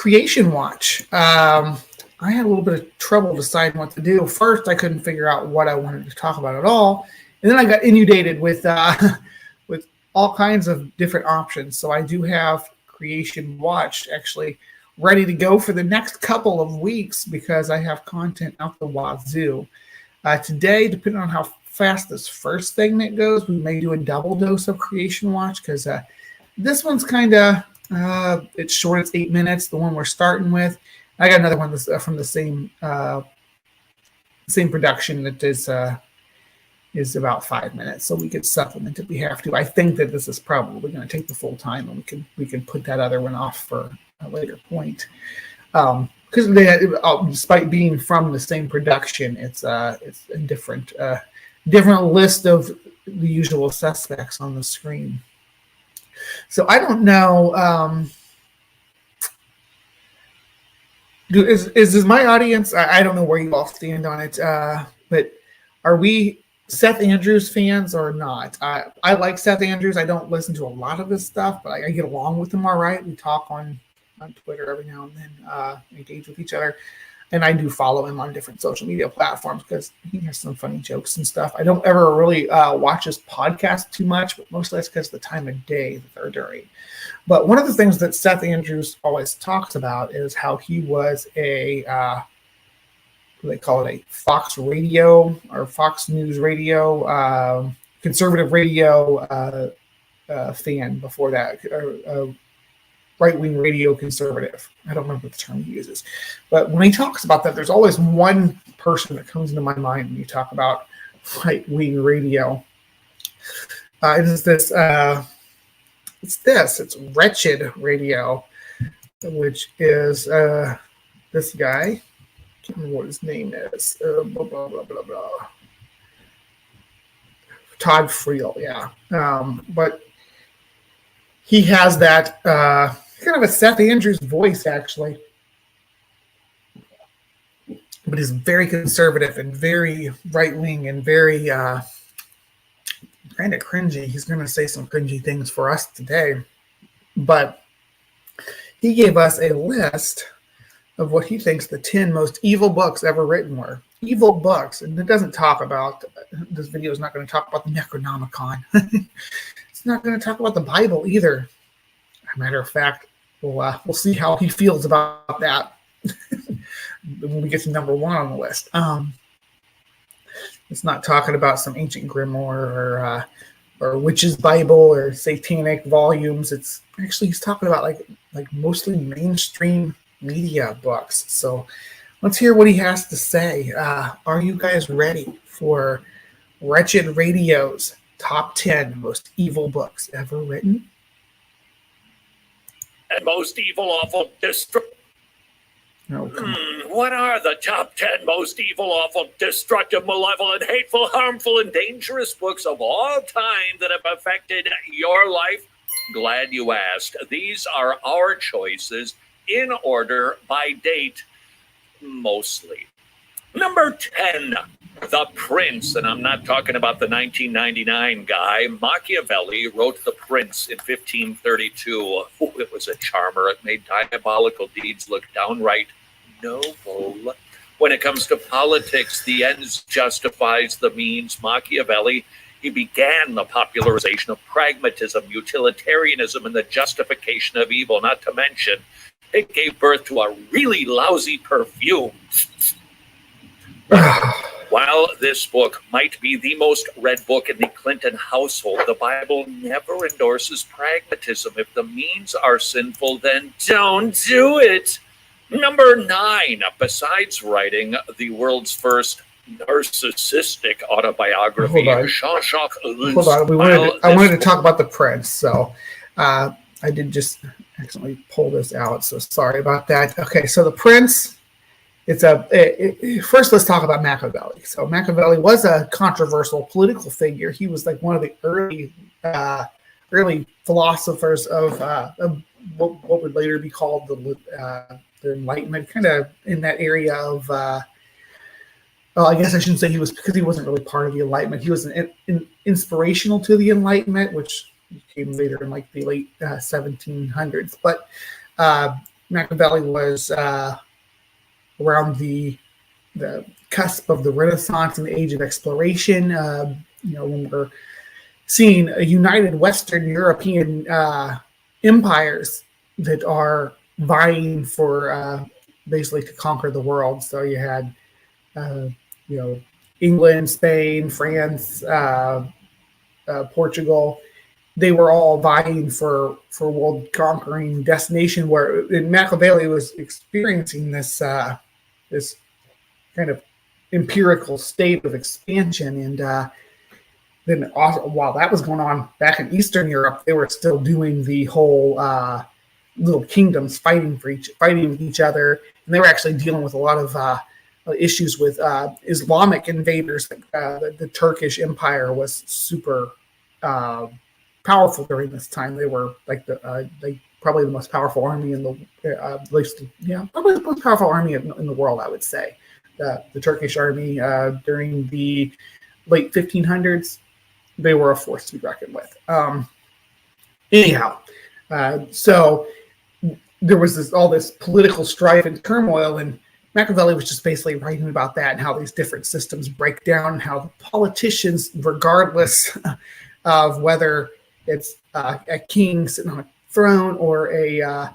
CreationWatch. I had a little bit of trouble deciding what to do. First, I couldn't figure out what I wanted to talk about at all, and then I got inundated with with all kinds of different options. So I do have CreationWatch actually ready to go for the next couple of weeks because I have content out the wazoo. Today, depending on how fast this first thing that goes, we may do a double dose of CreationWatch because this one's kind of it's short. It's 8 minutes. The one we're starting with. I got another one that's from the same production that is about 5 minutes, so we could supplement if we have to. I think that this is probably going to take the full time, and we can put that other one off for a later point. Because despite being from the same production, it's a different list of the usual suspects on the screen. So I don't know. Is my audience? I don't know where you all stand on it, but are we Seth Andrews fans or not? I like Seth Andrews. I don't listen to a lot of his stuff, but I get along with him all right. We talk on Twitter every now and then, engage with each other. And I do follow him on different social media platforms because he has some funny jokes and stuff. I don't ever really watch his podcast too much, but mostly that's because of the time of day that they're during. But one of the things that Seth Andrews always talks about is how he was a, what do they call it, a Fox Radio or Fox News Radio, conservative radio fan before that, right-wing radio conservative. I don't remember the term he uses. But when he talks about that, there's always one person that comes into my mind when you talk about right-wing radio. It's Wretched Radio, which is this guy. I can't remember what his name is. Blah, blah, blah, blah, blah. Todd Friel, yeah. But he has that kind of a Seth Andrews voice, actually. But he's very conservative and very right-wing and very kind of cringy. He's going to say some cringy things for us today. But he gave us a list of what he thinks the 10 most evil books ever written were. Evil books. And it doesn't talk about, this video is not going to talk about the Necronomicon. It's not going to talk about the Bible either. As a matter of fact, we'll see how he feels about that when we get to number 1 on the list. It's not talking about some ancient grimoire or witch's Bible or satanic volumes. It's actually, he's talking about like mostly mainstream media books. So let's hear what he has to say. Are you guys ready for Wretched Radio's top 10 most evil books ever written? And most evil, awful, destructive. Oh, what are the top 10 most evil, awful, destructive, malevolent, hateful, harmful, and dangerous books of all time that have affected your life? Glad you asked. These are our choices in order by date, mostly. Number 10, The Prince, and I'm not talking about the 1999 guy. Machiavelli wrote The Prince in 1532. Oh, it was a charmer. It made diabolical deeds look downright noble. When it comes to politics, the ends justifies the means. Machiavelli, he began the popularization of pragmatism, utilitarianism, and the justification of evil, not to mention it gave birth to a really lousy perfume. While this book might be the most read book in the Clinton household, the Bible never endorses pragmatism. If the means are sinful, then don't do it. Number 9, besides writing the world's first narcissistic autobiography, Jean-Jacques Hold on. I wanted to talk about The Prince, so I did just accidentally pull this out, so sorry about that. Okay, so The Prince, first let's talk about Machiavelli. So Machiavelli was a controversial political figure. He was like one of the early philosophers of what would later be called the Enlightenment, kind of in that area of well, I guess I shouldn't say he was, because he wasn't really part of the Enlightenment. He was inspirational to the Enlightenment, which came later in like the late 1700s. But Machiavelli was around the cusp of the Renaissance and the age of exploration. When we're seeing a united Western European empires that are vying for basically to conquer the world. So you had, England, Spain, France, Portugal. They were all vying for world conquering destination. Where Machiavelli was experiencing this this kind of empirical state of expansion, and then also, while that was going on back in Eastern Europe, they were still doing the whole little kingdoms fighting with each other, and they were actually dealing with a lot of issues with Islamic invaders. The Turkish Empire was super powerful during this time. They were like probably the most powerful army in the probably the most powerful army in the world, I would say. The Turkish army during the late 1500s, they were a force to be reckoned with. So there was all this political strife and turmoil, and Machiavelli was just basically writing about that and how these different systems break down, and how the politicians, regardless of whether it's a king sitting on a throne or a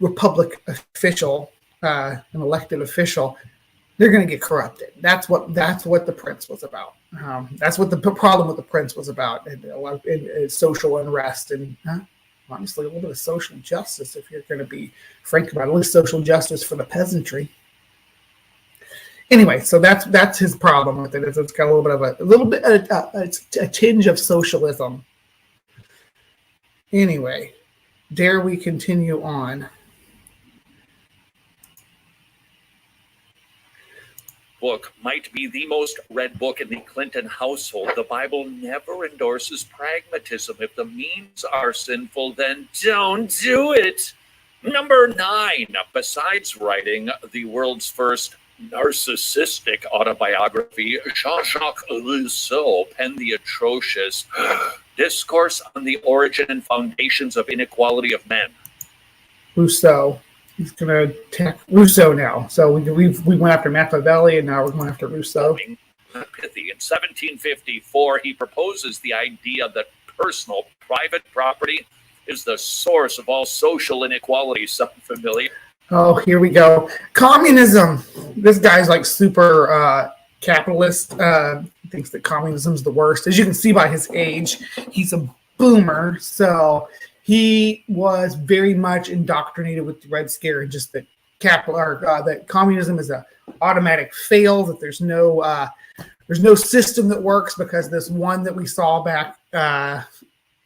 republic official, an elected official, they're going to get corrupted. That's what the Prince was about. That's what the problem with the Prince was about, and social unrest, and honestly, a little bit of social justice, if you're going to be frank about it, at least social justice for the peasantry. Anyway, so that's his problem with it. It's got a little bit a tinge of socialism. Anyway, dare we continue on? Book might be the most read book in the Clinton household. The Bible never endorses pragmatism. If the means are sinful, then don't do it. Number 9, besides writing the world's first narcissistic autobiography, Jean-Jacques Rousseau penned the atrocious Discourse on the Origin and Foundations of Inequality of Men. Rousseau. He's going to attack Rousseau now. So we went after Machiavelli, and now we're going after Rousseau. Pithy. In 1754, he proposes the idea that personal, private property is the source of all social inequality. Sound familiar? Oh, here we go. Communism. This guy's like super capitalist. Thinks that communism's the worst. As you can see by his age, he's a boomer. So he was very much indoctrinated with the Red Scare, and just that that communism is a automatic fail. That there's no system that works, because this one that we saw back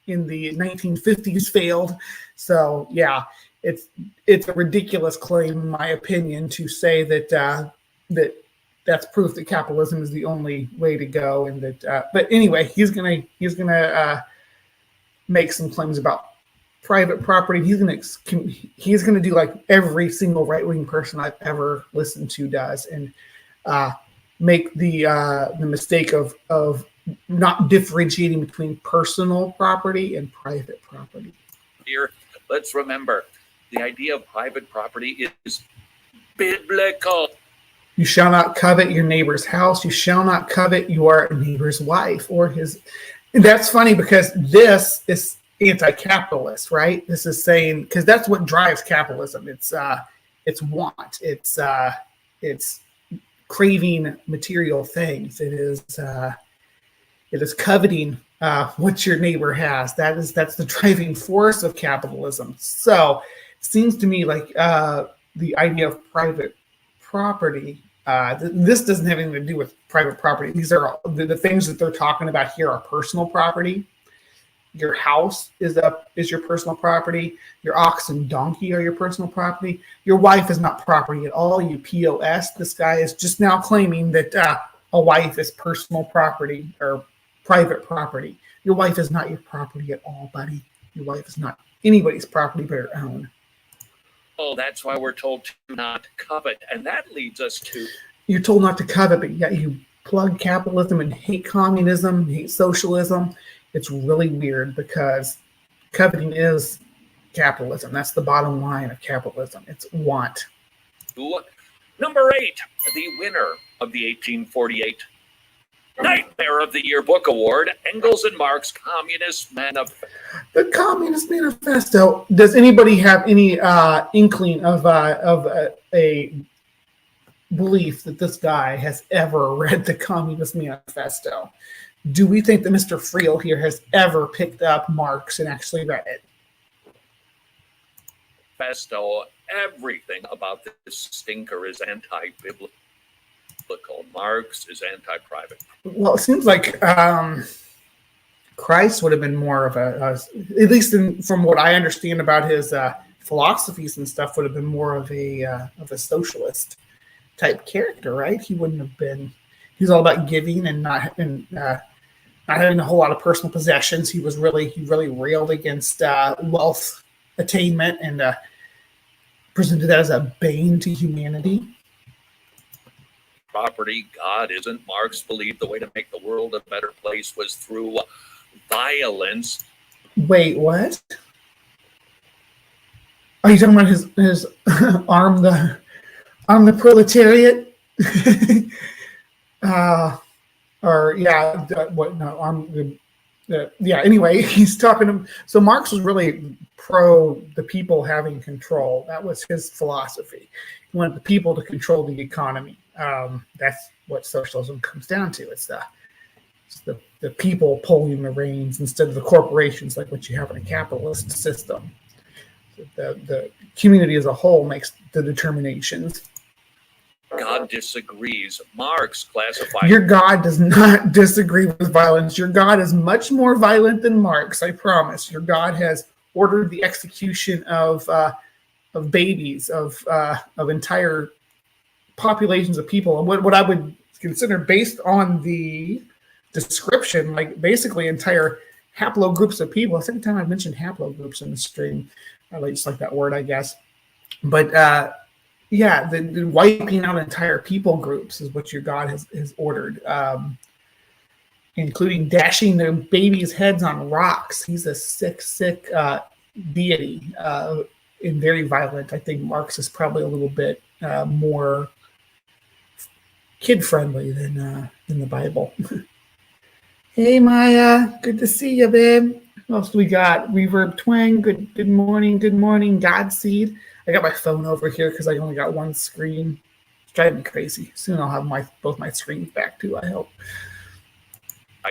in the 1950s failed. So yeah, it's a ridiculous claim, in my opinion, to say that that's proof that capitalism is the only way to go. And that, but anyway, he's gonna make some claims about private property. He's gonna do like every single right-wing person I've ever listened to does, and make the mistake of not differentiating between personal property and private property. Here, let's remember, the idea of private property is biblical. You shall not covet your neighbor's house. You shall not covet your neighbor's wife or his. And that's funny, because this is anti-capitalist, right? This is saying, because that's what drives capitalism. It's want. It's craving material things. It is coveting what your neighbor has. That's the driving force of capitalism. So it seems to me like the idea of private property, this doesn't have anything to do with private property. These are the things that they're talking about here are personal property. Your house is your personal property. Your ox and donkey are your personal property. Your wife is not property at all. You POS. This guy is just now claiming that a wife is personal property or private property. Your wife is not your property at all, buddy. Your wife is not anybody's property but her own. Oh, that's why we're told to not covet. And that leads us to... You're told not to covet, but yet you plug capitalism and hate communism, hate socialism. It's really weird, because coveting is capitalism. That's the bottom line of capitalism. It's want. Number 8, the winner of the 1848 Nightmare of the Year Book Award, Engels and Marx Communist Manifesto. The Communist Manifesto. Does anybody have any inkling of a belief that this guy has ever read the Communist Manifesto? Do we think that Mr. Friel here has ever picked up Marx and actually read it? Manifesto, everything about this stinker is anti-biblical. Marx is anti-private. Well, it seems like Christ would have been more of at least from what I understand about his philosophies and stuff, would have been more of a socialist type character, right? He wouldn't have been. He's all about giving and not having a whole lot of personal possessions. He really railed against wealth attainment and presented that as a bane to humanity. Property, God isn't. Marx believed the way to make the world a better place was through violence. Wait, what? Are you talking about his arm the proletariat? Anyway, he's talking to. So Marx was really pro the people having control. That was his philosophy. He wanted the people to control the economy. That's what socialism comes down to. It's the people pulling the reins instead of the corporations, like what you have in a capitalist system. The community as a whole makes the determinations. God disagrees. Marx classified. Your God does not disagree with violence. Your God is much more violent than Marx, I promise. Your God has ordered the execution of babies, of entire populations of people. And what I would consider, based on the description, like basically entire haplogroups of people. The second time I've mentioned haplogroups in the stream. I just like that word, I guess. But the wiping out entire people groups is what your God has ordered, including dashing their babies' heads on rocks. He's a sick deity and very violent. I think Marx is probably a little bit more kid-friendly than the Bible. Hey, Maya. Good to see you, babe. What else do we got? Reverb Twang. Good morning. Good morning. Godseed. I got my phone over here because I only got one screen. It's driving me crazy. Soon I'll have both my screens back too, I hope.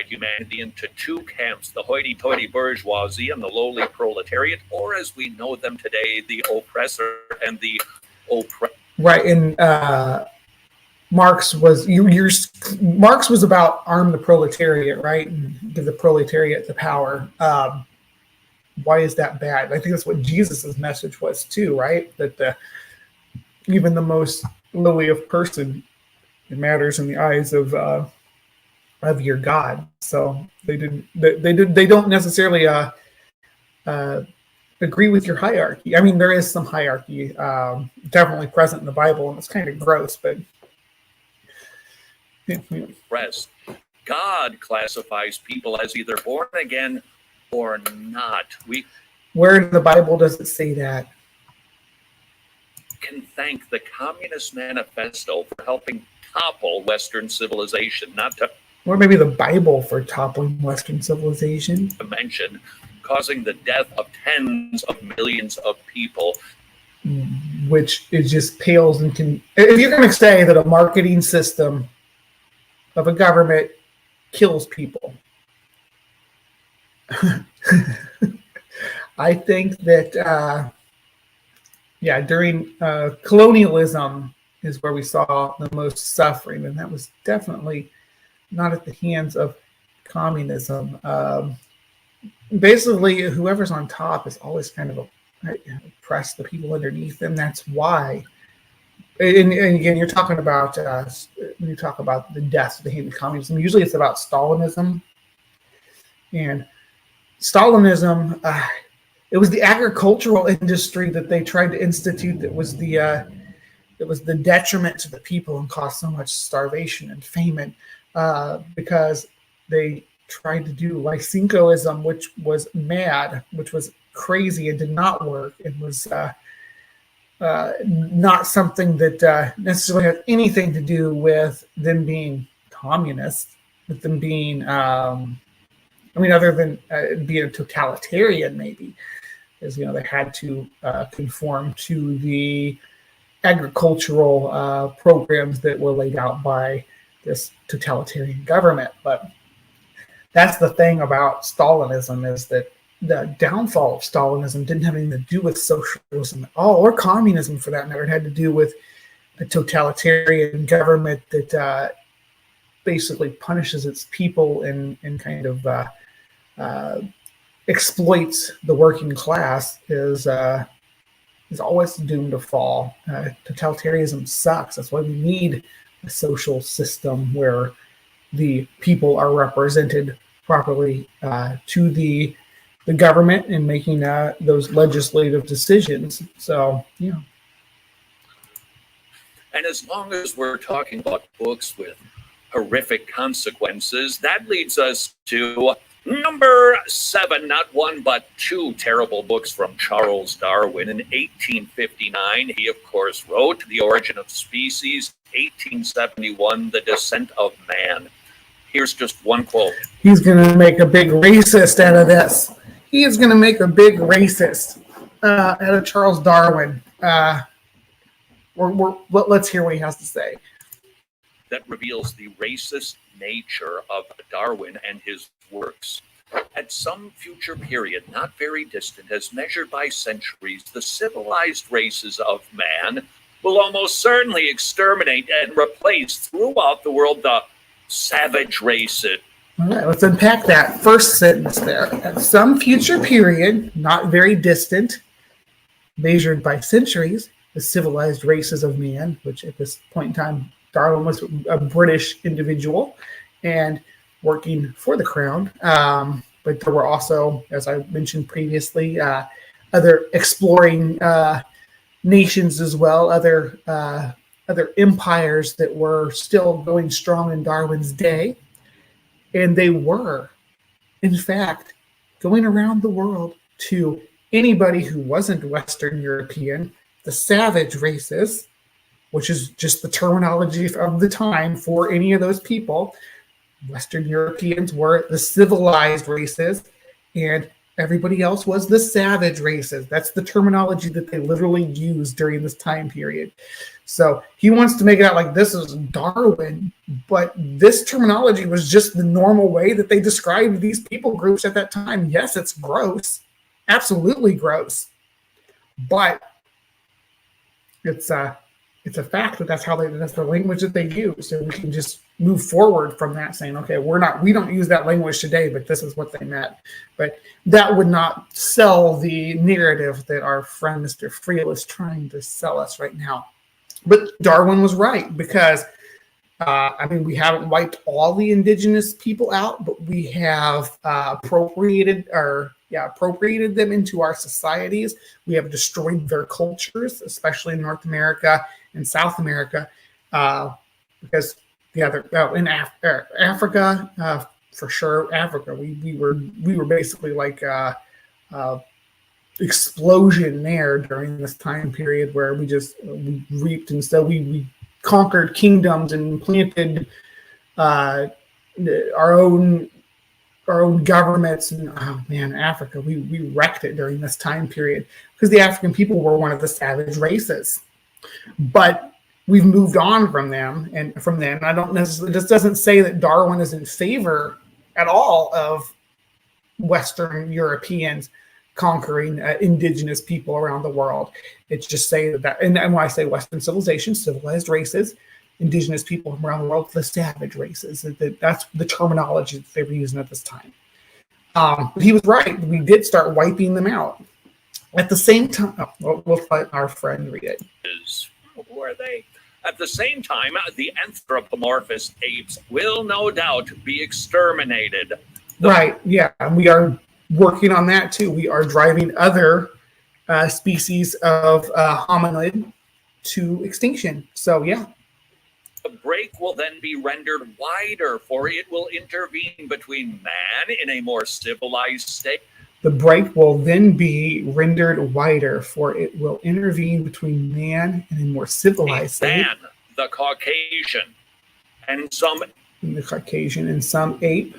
Humanity into two camps, the hoity-toity bourgeoisie and the lowly proletariat, or as we know them today, the oppressor and the oppressed. Right, and Marx was Marx was about arm the proletariat, right, and give the proletariat the power. Why is that bad? I think that's what Jesus's message was too, right? That even the most lowly of person, it matters in the eyes of your God. So they don't necessarily agree with your hierarchy. I mean, there is some hierarchy definitely present in the Bible, and it's kind of gross, but rest. God classifies people as either born again or not. Where in the Bible does it say that? Can thank the Communist Manifesto for helping topple Western civilization, not to Or maybe the Bible for toppling Western civilization. mention causing the death of tens of millions of people. Which it just pales and can. If you're going to say that a marketing system of a government kills people, I think that, during colonialism is where we saw the most suffering, and that was definitely not at the hands of communism. Basically, whoever's on top is always kind of oppress the people underneath them. That's why. And again, you're talking about when you talk about the deaths of the hand of communism. Usually, it's about Stalinism. And Stalinism, it was the agricultural industry that they tried to institute that was the detriment to the people and caused so much starvation and famine, because they tried to do Lysenkoism, which was mad, which was crazy and did not work and was not something that necessarily has anything to do with them being communist, with them being, other than being a totalitarian, maybe, because they had to conform to the agricultural programs that were laid out by this totalitarian government. But that's the thing about Stalinism, is that the downfall of Stalinism didn't have anything to do with socialism at all, or communism for that matter. It had to do with a totalitarian government that basically punishes its people and kind of exploits the working class, is always doomed to fall. Totalitarianism sucks. That's why we need a social system where the people are represented properly to the government and making those legislative decisions. So, yeah. And as long as we're talking about books with horrific consequences, that leads us to number 7, not one but 2 terrible books from Charles Darwin. In 1859, he, of course, wrote The Origin of Species. 1871, The Descent of Man. Here's just one quote. He's going to make a big racist out of this. He is going to make a big racist out of Charles Darwin. Let's hear what he has to say. That reveals the racist nature of Darwin and his works. At some future period, not very distant, as measured by centuries, the civilized races of man will almost certainly exterminate and replace throughout the world the savage races. All right, let's unpack that first sentence there. At some future period, not very distant, measured by centuries, the civilized races of man, which at this point in time, Darwin was a British individual and working for the crown. But there were also, as I mentioned previously, other exploring nations as well, other empires that were still going strong in Darwin's day. And they were, in fact, going around the world to anybody who wasn't Western European, the savage races, which is just the terminology of the time for any of those people. Western Europeans were the civilized races, and everybody else was the savage races. That's the terminology that they literally used during this time period. So he wants to make it out like this is Darwin, but this terminology was just the normal way that they described these people groups at that time. Yes, it's gross, absolutely gross, but it's a fact that that's the language that they use, and we can just move forward from that, saying, okay, we don't use that language today, but this is what they meant. But that would not sell the narrative that our friend Mr. Friel is trying to sell us right now. But Darwin was right, because we haven't wiped all the indigenous people out, but we have appropriated them into our societies. We have destroyed their cultures, especially in North America and South America, because in Africa, for sure, Africa, we were basically like explosion there during this time period where we reaped, and so we conquered kingdoms and planted our own governments. And Africa, we wrecked it during this time period because the African people were one of the savage races. But we've moved on from them, and from then I don't necessarily. This doesn't say that Darwin is in favor at all of Western Europeans conquering indigenous people around the world. It's just saying that, and when I say Western civilization, civilized races, indigenous people around the world, the savage races. That's the terminology that they were using at this time. But he was right. We did start wiping them out. At the same time, we'll let our friend read it. Who are they? At the same time, the anthropomorphous apes will no doubt be exterminated. Right, yeah, and we are working on that too. We are driving other species of hominid to extinction. So, yeah. The break will then be rendered wider, for it will intervene between man in a more civilized state The break will then be rendered wider, for it will intervene between man and a more civilized state. Man, the Caucasian, and some The Caucasian and some ape.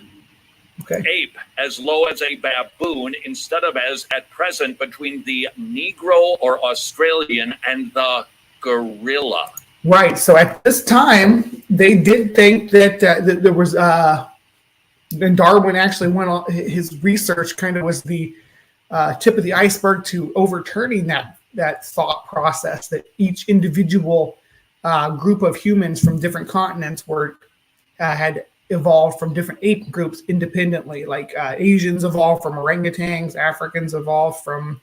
Okay. ape as low as a baboon, instead of as at present between the Negro or Australian and the gorilla. Right. So at this time, they did think that, that there was, and Darwin actually went on, his research kind of was the tip of the iceberg to overturning that thought process that each individual group of humans from different continents had evolved from different ape groups independently. Like Asians evolved from orangutans, Africans evolved from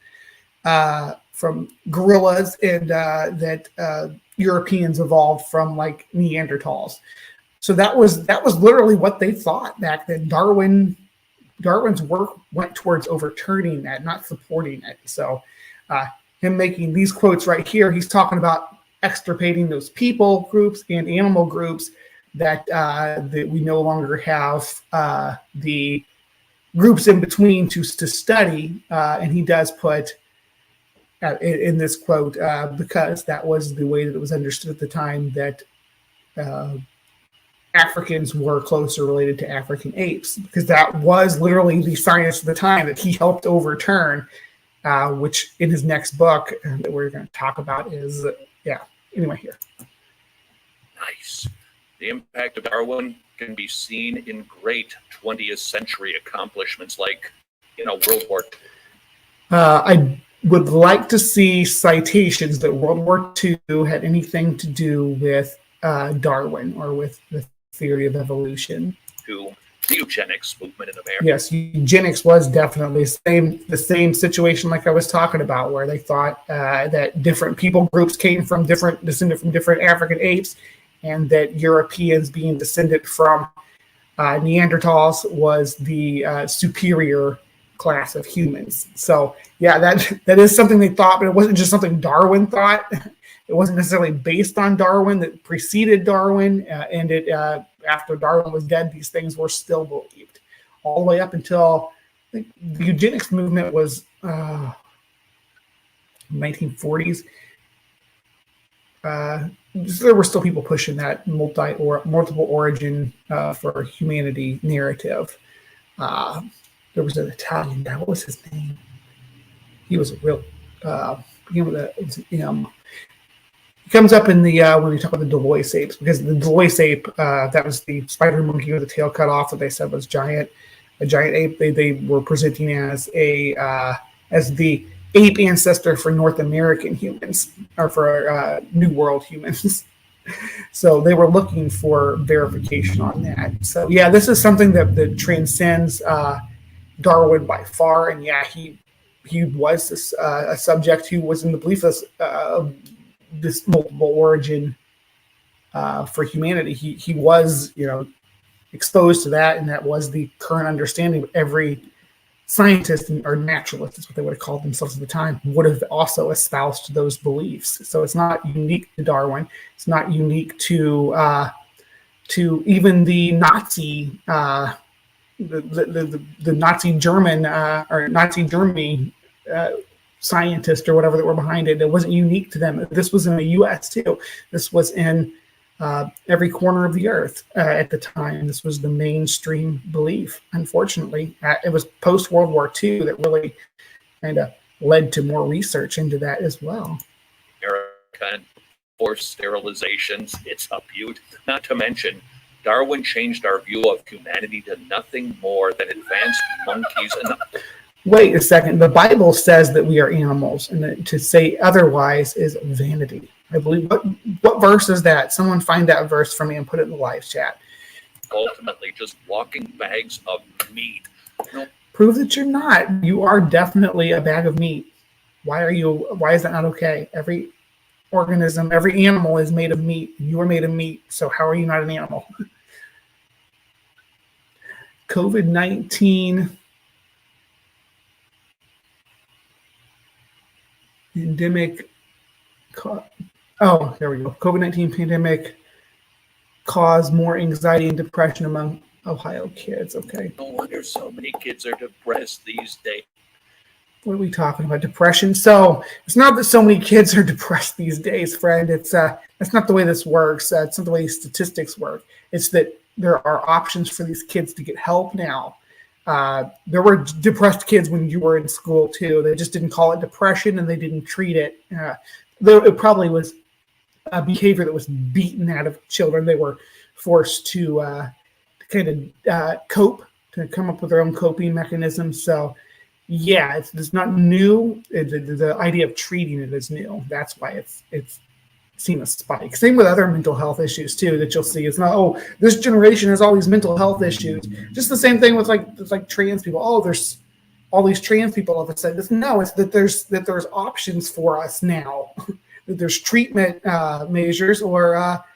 gorillas, and that Europeans evolved from like Neanderthals. So that was literally what they thought back then. Darwin's work went towards overturning that, not supporting it. So him making these quotes right here, he's talking about extirpating those people groups and animal groups that we no longer have the groups in between to study. And he does put in this quote, because that was the way that it was understood at the time, that Africans were closer related to African apes, because that was literally the science of the time that he helped overturn, which in his next book that we're going to talk about is, anyway, here. Nice. The impact of Darwin can be seen in great 20th century accomplishments like, World War II. I would like to see citations that World War II had anything to do with Darwin or with the theory of evolution. To the eugenics movement in America. Yes, eugenics was definitely the same situation like I was talking about, where they thought that different people groups descended from different African apes, and that Europeans being descended from Neanderthals was the superior class of humans. So yeah, that is something they thought, but it wasn't just something Darwin thought. It wasn't necessarily based on Darwin, that preceded Darwin, and it after Darwin was dead, these things were still believed all the way up until I think the eugenics movement was 1940s. There were still people pushing that multiple origin for humanity narrative. There was an Italian guy. What was his name? He was a real began with a M. He comes up in the when we talk about the Deloitte apes, because the Deloitte ape, that was the spider monkey with the tail cut off that they said was a giant ape. They were presenting as the ape ancestor for North American humans, or for New World humans. So they were looking for verification on that. So yeah, this is something that transcends Darwin by far. And yeah, he was a subject who was in the belief of this multiple origin for humanity. He was exposed to that, and that was the current understanding of every scientist or naturalist, is what they would have called themselves at the time, would have also espoused those beliefs. So it's not unique to Darwin. It's not unique to even the Nazi, the Nazi German or Nazi Germany scientists or whatever that were behind it. It wasn't unique to them. This was in the U.S. too. This was in every corner of the earth at the time. This was the mainstream belief. Unfortunately, it was post-World War II that really kind of led to more research into that as well. America, forced sterilizations, it's a beaut. Not to mention, Darwin changed our view of humanity to nothing more than advanced monkeys. Wait a second. The Bible says that we are animals, and that to say otherwise is vanity. I believe. What verse is that? Someone find that verse for me and put it in the live chat. Ultimately, just walking bags of meat. Prove that you're not. You are definitely a bag of meat. Why is that not okay? Every organism, every animal is made of meat. You are made of meat. So how are you not an animal? COVID-19 pandemic. Oh, there we go. COVID-19 pandemic caused more anxiety and depression among Ohio kids. Okay. No wonder so many kids are depressed these days. What are we talking about? Depression. So it's not that so many kids are depressed these days, friend. It's that's not the way this works. It's not the way statistics work. It's that there are options for these kids to get help now. There were depressed kids when you were in school too. They just didn't call it depression and they didn't treat it. Though it probably was a behavior that was beaten out of children. They were forced to kind of cope, to come up with their own coping mechanisms. So yeah, it's not new. The idea of treating it is new. That's why it's seen a spike. Same with other mental health issues too that you'll see. It's not, oh, this generation has all these mental health issues. Just the same thing with like trans people. Oh, there's all these trans people all of a sudden. No, it's that there's options for us now. That there's treatment measures or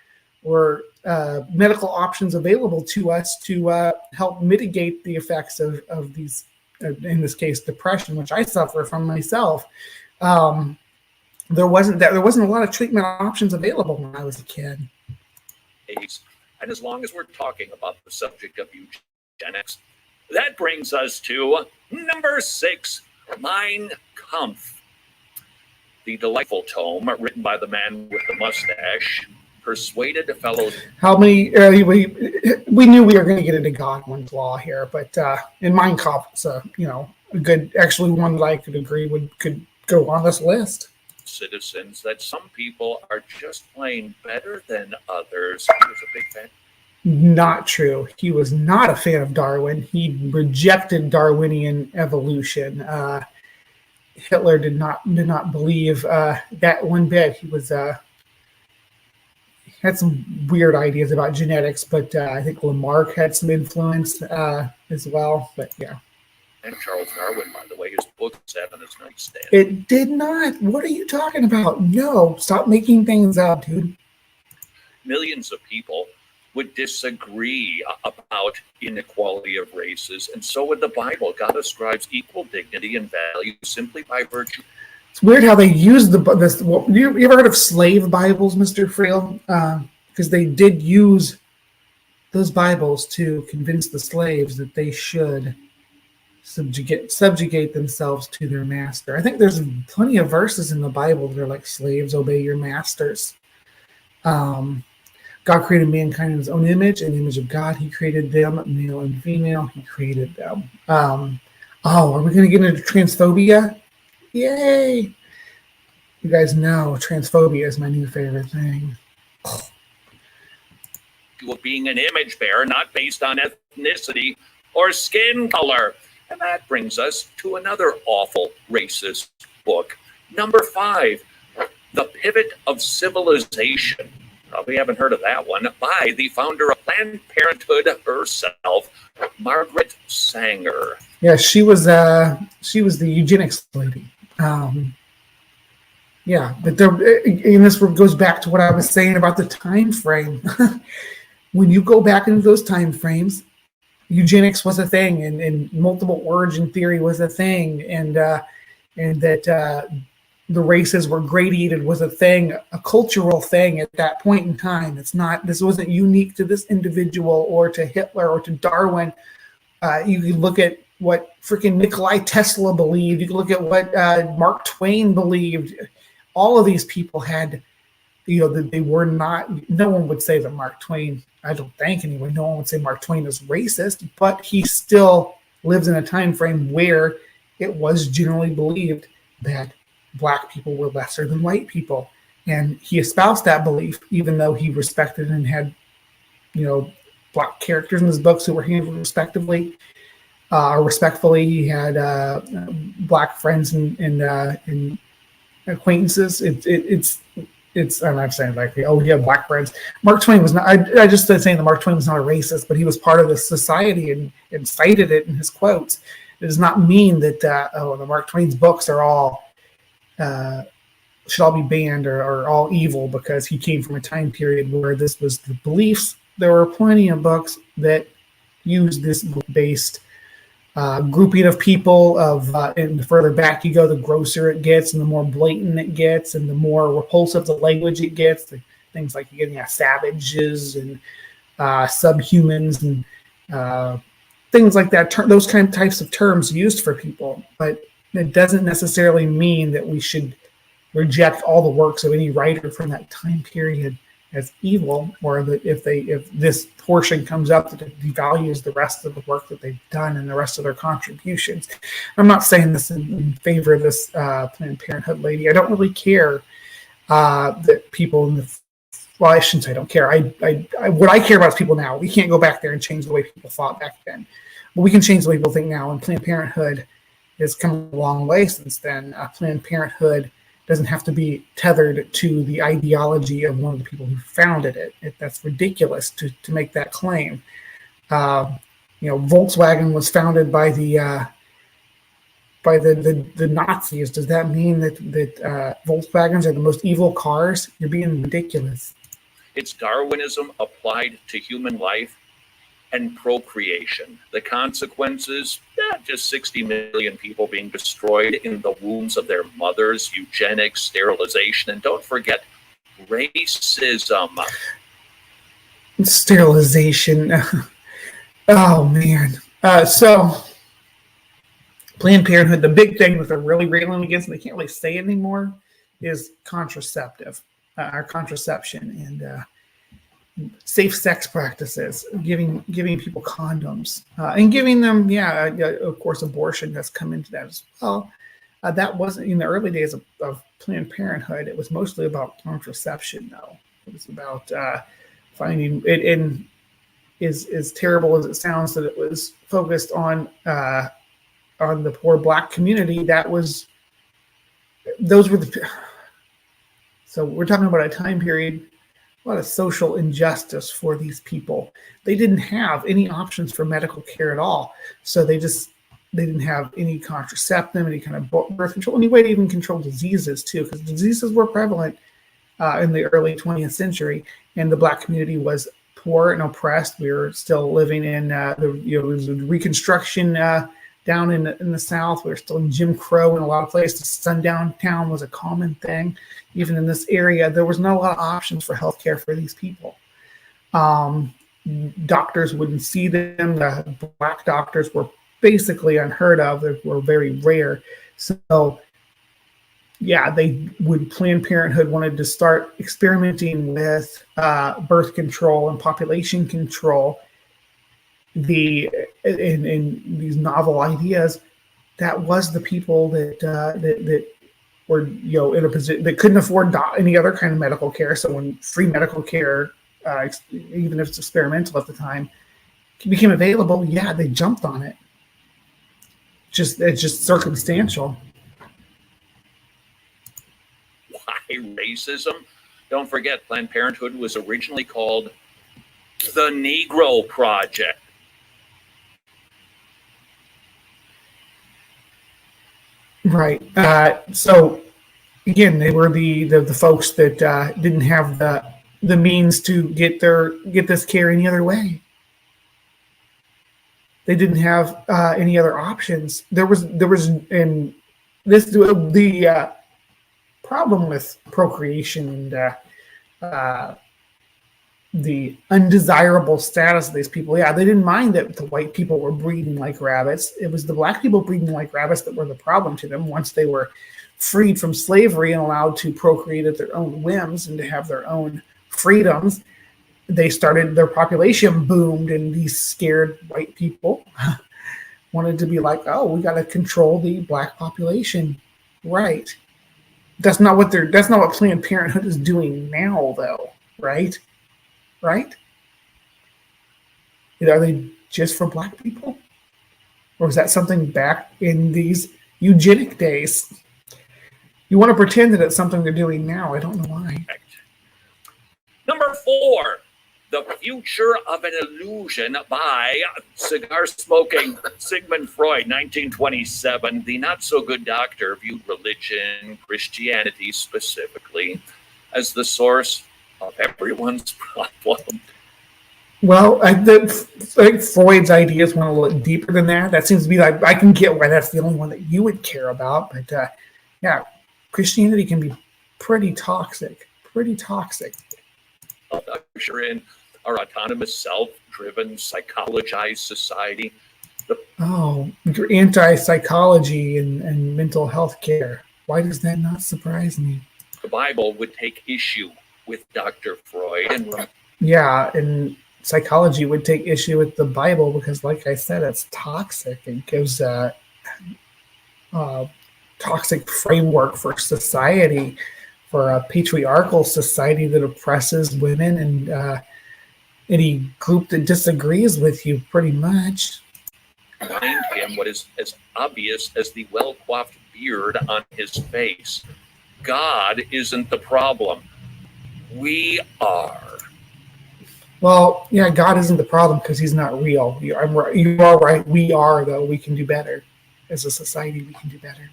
medical options available to us to help mitigate the effects of these. In this case, depression, which I suffer from myself. There wasn't a lot of treatment options available when I was a kid. And as long as we're talking about the subject of eugenics, that brings us to number 6, Mein Kampf, the delightful tome written by the man with the mustache, persuaded fellow. How many? We knew we were going to get into Godwin's Law here, but in Mein Kampf, it's a good, actually one that I could agree could go on this list. Citizens that some people are just plain better than others. He was a big fan. Not true. He was not a fan of Darwin. He rejected Darwinian evolution. Hitler did not believe that one bit. He was. Had some weird ideas about genetics, but I think Lamarck had some influence as well. But yeah. And Charles Darwin, by the way, his book sat on his nightstand. It did not. What are you talking about? No, stop making things up, dude. Millions of people would disagree about inequality of races, and so would the Bible. God ascribes equal dignity and value simply by virtue. It's weird how they use this. You ever heard of slave Bibles, Mr. Frail? Because they did use those Bibles to convince the slaves that they should subjugate themselves to their master. I think there's plenty of verses in the Bible that are like, slaves, obey your masters. God created mankind in his own image. In the image of God, he created them, male and female. He created them. Are we going to get into transphobia? Yay! You guys know transphobia is my new favorite thing. Being an image bearer, not based on ethnicity or skin color. And that brings us to another awful racist book. Number 5, The Pivot of Civilization. Probably haven't heard of that one. By the founder of Planned Parenthood herself, Margaret Sanger. Yeah, she was the eugenics lady. Yeah, but and this goes back to what I was saying about the time frame. When you go back into those time frames, eugenics was a thing, and multiple origin theory was a thing, and that the races were gradated was a thing, a cultural thing at that point in time. This wasn't unique to this individual or to Hitler or to Darwin. You can look at what freaking Nikola Tesla believed. You can look at what Mark Twain believed. All of these people had, that they were not, no one would say that Mark Twain, I don't think anyway, no one would say Mark Twain is racist, but he still lives in a time frame where it was generally believed that Black people were lesser than white people. And he espoused that belief, even though he respected and had, Black characters in his books who were handled respectfully. Respectfully, he had Black friends and acquaintances. I'm not saying like, oh, he had Black friends. Mark Twain was not. I just started saying that Mark Twain was not a racist, but he was part of the society and cited it in his quotes. It does not mean that the Mark Twain's books are all should all be banned or all evil because he came from a time period where this was the beliefs. There were plenty of books that used this book-based grouping of people and the further back you go, the grosser it gets and the more blatant it gets and the more repulsive the language it gets. Things like you're getting savages and subhumans and things like that. Those types of terms used for people. But It doesn't necessarily mean that we should reject all the works of any writer from that time period as evil, or that if this portion comes up that it devalues the rest of the work that they've done and the rest of their contributions. I'm not saying this in favor of this Planned Parenthood lady. I don't really care that people in the, well, I shouldn't say I don't care. What I care about is people now. We can't go back there and change the way people thought back then, but we can change the way people think now. And Planned Parenthood has come a long way since then. Planned Parenthood doesn't have to be tethered to the ideology of one of the people who founded it. That's ridiculous to make that claim. Volkswagen was founded by the Nazis. Does that mean that Volkswagens are the most evil cars? You're being ridiculous. It's Darwinism applied to human life and procreation. The consequences, just 60 million people being destroyed in the wombs of their mothers, eugenics, sterilization, and don't forget racism. Sterilization. Oh, man. So Planned Parenthood, the big thing that they're really railing against, and they can't really say it anymore, is contraception and safe sex practices, giving people condoms, and giving them, of course, abortion has come into that as well. That wasn't in the early days of Planned Parenthood. It was mostly about contraception, though. It was about finding it, and as terrible as it sounds that it was focused on the poor Black community. So we're talking about a time period, a lot of social injustice for these people. They didn't have any options for medical care at all. So they didn't have any contraceptive, any kind of birth control, any way to even control diseases too, because diseases were prevalent in the early 20th century, and the Black community was poor and oppressed. We were still living in it was Reconstruction down in the South. We were still in Jim Crow in a lot of places. Sundown town was a common thing. Even in this area, there was not a lot of options for healthcare for these people. Doctors wouldn't see them. The Black doctors were basically unheard of. They were very rare. So, Planned Parenthood wanted to start experimenting with birth control and population control. In these novel ideas, that was the people that were in a position that couldn't afford any other kind of medical care. So when free medical care, even if it's experimental at the time, became available, they jumped on it. It's just circumstantial. Why racism? Don't forget, Planned Parenthood was originally called the Negro Project. Right. So again, they were the folks that didn't have the means to get this care any other way. They didn't have any other options. There was in this the problem with procreation and the undesirable status of these people. They didn't mind that the white people were breeding like rabbits. It was the Black people breeding like rabbits that were the problem to them. Once they were freed from slavery and allowed to procreate at their own whims and to have their own freedoms, their population boomed, and these scared white people wanted to be like, oh, we got to control the Black population. Right. That's not what Planned Parenthood is doing now, though. Right? Right? Are they just for Black people? Or is that something back in these eugenic days? You want to pretend that it's something they're doing now. I don't know why. Number 4, The Future of an Illusion by cigar-smoking Sigmund Freud, 1927. The not-so-good doctor viewed religion, Christianity specifically, as the source of everyone's problem. Well, I think Freud's ideas went a little deeper than that. That seems to be like, I can get why that's the only one that you would care about. But Christianity can be pretty toxic. Usher in our autonomous, self-driven, psychologized society. Oh, you're anti-psychology and mental health care. Why does that not surprise me? The Bible would take issue with Dr. Freud and Yeah, and psychology would take issue with the Bible because, like I said, it's toxic. It gives a toxic framework for society, for a patriarchal society that oppresses women and any group that disagrees with you, pretty much. behind him what is as obvious as the well-coiffed beard on his face. God isn't the problem. We are. Well, yeah, God isn't the problem because he's not real. You are right. We are, though. We can do better. As a society, we can do better.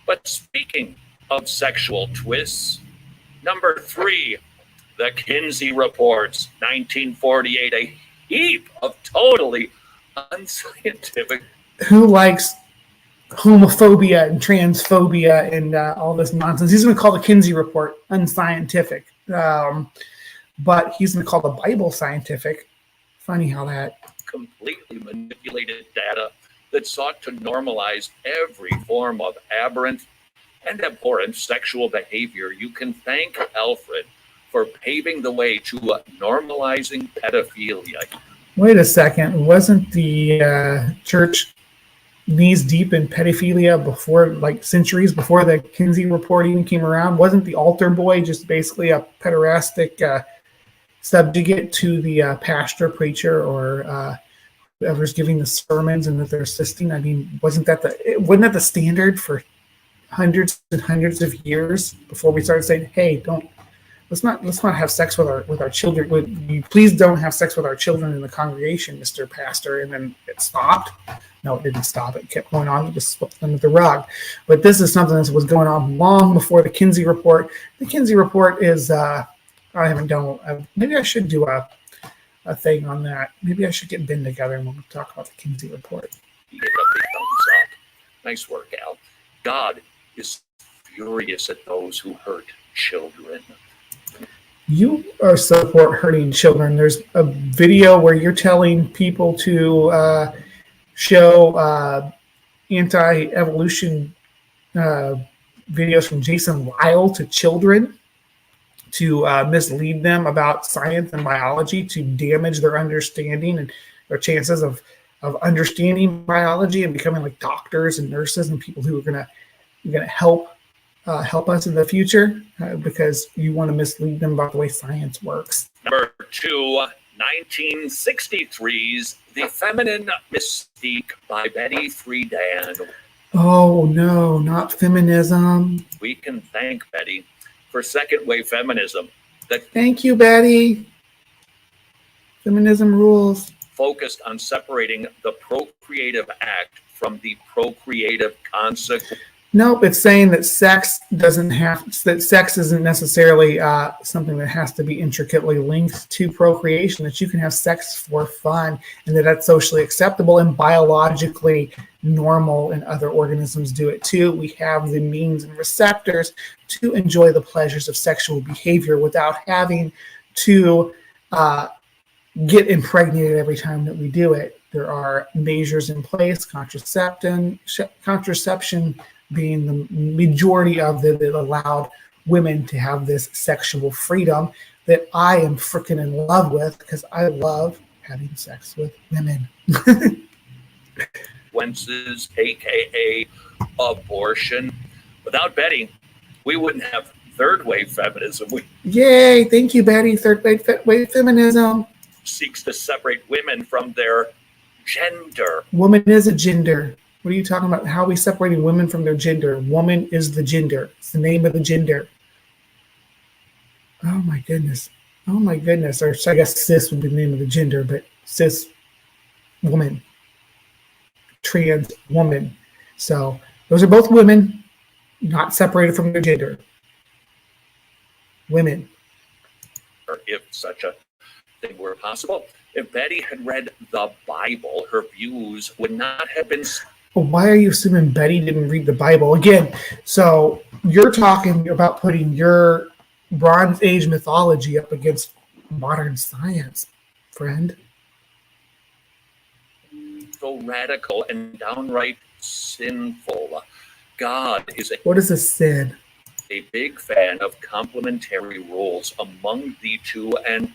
But speaking of sexual twists, number 3, the Kinsey Reports, 1948, a heap of totally unscientific. Who likes homophobia and transphobia and all this nonsense? He's going to call the Kinsey Report unscientific. But he's going to call the Bible scientific. Funny how that Completely manipulated data that sought to normalize every form of aberrant and abhorrent sexual behavior. You can thank Alfred for paving the way to normalizing pedophilia. Wait a second. Wasn't the church knees deep in pedophilia before, like centuries before the Kinsey Report even came around? Wasn't the altar boy just basically a pederastic subjugate to the pastor, preacher, or whoever's giving the sermons and that they're assisting? I mean, wasn't that the standard for hundreds and hundreds of years before we started saying, "Hey, let's not have sex with our children. Please don't have sex with our children in the congregation, Mr. Pastor." And then it stopped. No, it didn't stop. It kept going on. It just swept under the rug. But this is something that was going on long before the Kinsey Report. The Kinsey Report is I haven't done. Maybe I should do a thing on that. Maybe I should get Ben together and we'll talk about the Kinsey Report. He gave a big thumbs up. Nice work, Al. God is furious at those who hurt children. You are support hurting children. There's a video where you're telling people to show anti-evolution videos from Jason Lyle to children to mislead them about science and biology, to damage their understanding and their chances of understanding biology and becoming like doctors and nurses and people who are gonna help us in the future because you want to mislead them about the way science works. Number 2, 1963's The Feminine Mystique by Betty Friedan. Oh no, not feminism. We can thank Betty for second wave feminism that Thank you, Betty. Feminism rules. focused on separating the procreative act from the procreative consequence. Nope, it's saying that sex isn't necessarily something that has to be intricately linked to procreation, that you can have sex for fun and that's socially acceptable and biologically normal, and other organisms do it too. We have the means and receptors to enjoy the pleasures of sexual behavior without having to get impregnated every time that we do it. There are measures in place, contraception being the majority of them that allowed women to have this sexual freedom that I am freaking in love with because I love having sex with women. Consequences, aka abortion. Without Betty, we wouldn't have third wave feminism. We Yay, thank you, Betty. Third wave feminism. seeks to separate women from their gender. Woman is a gender. What are you talking about? How are we separating women from their gender? Woman is the gender. It's the name of the gender. Oh my goodness. Oh my goodness. Or I guess cis would be the name of the gender, but cis woman. Trans woman. So those are both women, not separated from their gender. Women. Or if such a thing were possible, if Betty had read the Bible, her views would not have been. Well, why are you assuming Betty didn't read the Bible? Again, so you're talking about putting your Bronze Age mythology up against modern science, friend. so radical and downright sinful. God is What is a sin? a big fan of complementary roles among the two and,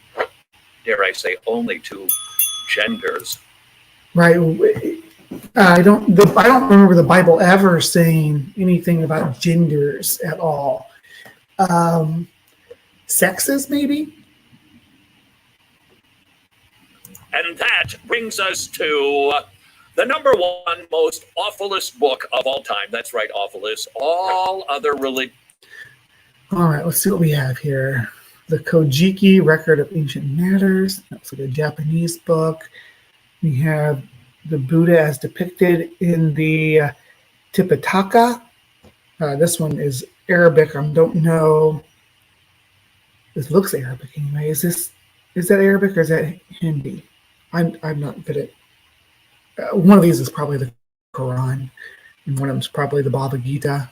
dare I say, only two genders. Right. I don't remember the Bible ever saying anything about genders at all. Sexes, maybe? And that brings us to the number one most awfulest book of all time. That's right, awfulest. All other religions. All right, let's see what we have here. The Kojiki Record of Ancient Matters. That's like a Japanese book. We have the Buddha as depicted in the Tipitaka. This one is Arabic. I don't know. This looks Arabic anyway. Is that Arabic or is that Hindi? I'm not good at. One of these is probably the Quran, and one of them is probably the Bhagavad Gita.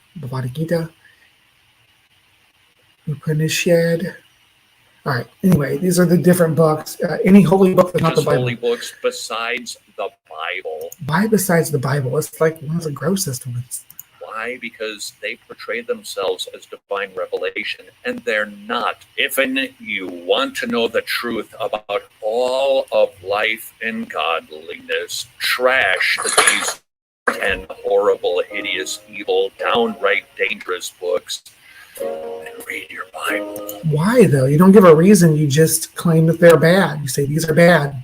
Upanishad. All right. Anyway, these are the different books. Any holy book that's not the Bible. Holy books besides the Bible. Why besides the Bible? It's like one of the grossest ones. Why? Because they portray themselves as divine revelation, and they're not. If you want to know the truth about all of life and godliness, trash these 10 horrible, hideous, evil, downright dangerous books, and read your Bible. Why though? You don't give a reason. You just claim that they're bad. You say these are bad.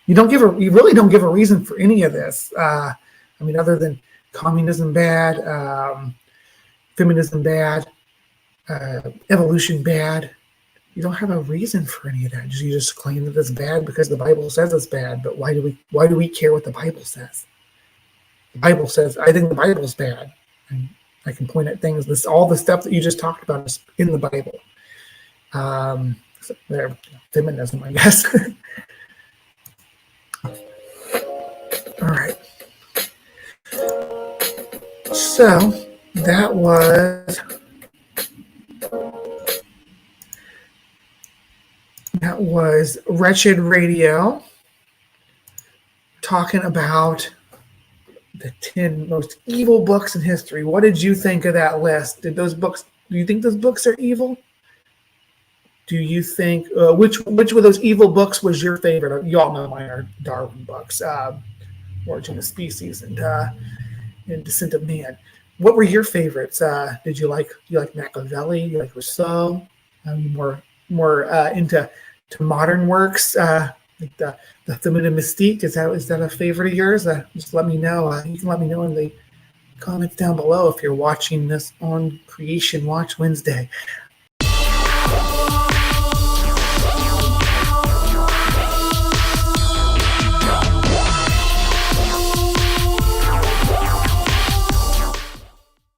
You really don't give a reason for any of this. Other than communism bad, feminism bad, evolution bad. You don't have a reason for any of that. You just claim that it's bad because the Bible says it's bad. But why do we care what the Bible says? The Bible says, I think the Bible's bad. And I can point at things. All the stuff that you just talked about is in the Bible. Feminism, I guess. All right. So that was Wretched Radio talking about the 10 most evil books in history. What did you think of that list? Do you think those books are evil? Do you think which of those evil books was your favorite? You all know mine are Darwin books, Origin of Species and Descent of Man. What were your favorites? Did you like Machiavelli? You like Rousseau? More into modern works, like the Feminine Mystique. Is that a favorite of yours? Just let me know. You can let me know in the comments down below if you're watching this on Creation Watch Wednesday.